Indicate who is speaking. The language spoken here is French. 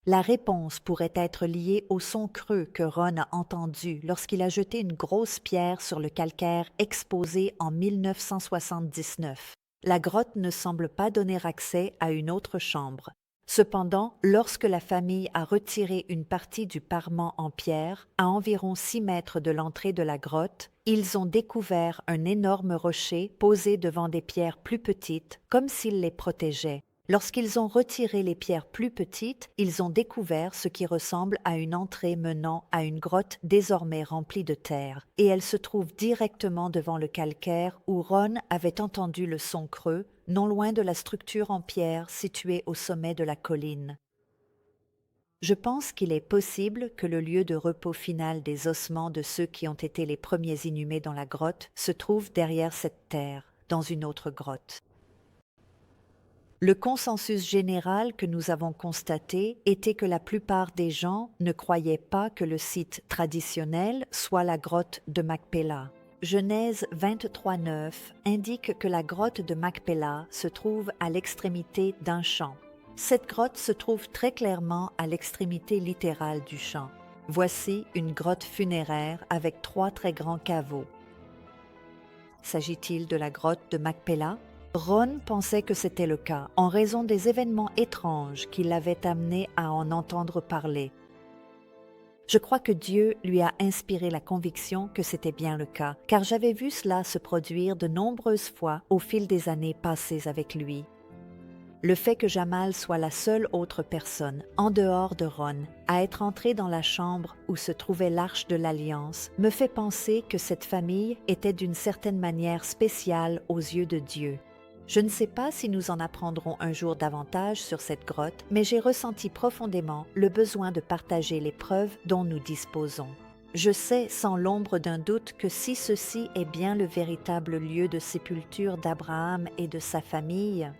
Speaker 1: La réponse pourrait être liée au son creux que Ron a entendu lorsqu'il a jeté une grosse pierre sur le calcaire exposé en 1979. La grotte ne semble pas donner accès à une autre chambre. Cependant, lorsque la famille a retiré une partie du parement en pierre, à environ 6 mètres de l'entrée de la grotte, ils ont découvert un énorme rocher posé devant des pierres plus petites, comme s'il les protégeait. Lorsqu'ils ont retiré les pierres plus petites, ils ont découvert ce qui ressemble à une entrée menant à une grotte désormais remplie de terre, et elle se trouve directement devant le calcaire où Ron avait entendu le son creux, non loin de la structure en pierre située au sommet de la colline. Je pense qu'il est possible que le lieu de repos final des ossements de ceux qui ont été les premiers inhumés dans la grotte se trouve derrière cette terre, dans une autre grotte. Le consensus général que nous avons constaté était que la plupart des gens ne croyaient pas que le site traditionnel soit la grotte de Macpéla. Genèse 23:9 indique que la grotte de Macpéla se trouve à l'extrémité d'un champ. Cette grotte se trouve très clairement à l'extrémité littérale du champ. Voici une grotte funéraire avec 3 très grands caveaux. S'agit-il de la grotte de Macpéla? Ron pensait que c'était le cas, en raison des événements étranges qui l'avaient amené à en entendre parler. Je crois que Dieu lui a inspiré la conviction que c'était bien le cas, car j'avais vu cela se produire de nombreuses fois au fil des années passées avec lui. Le fait que Jamal soit la seule autre personne, en dehors de Ron, à être entrée dans la chambre où se trouvait l'Arche de l'Alliance, me fait penser que cette famille était d'une certaine manière spéciale aux yeux de Dieu. Je ne sais pas si nous en apprendrons un jour davantage sur cette grotte, mais j'ai ressenti profondément le besoin de partager les preuves dont nous disposons. Je sais sans l'ombre d'un doute que si ceci est bien le véritable lieu de sépulture d'Abraham et de sa famille,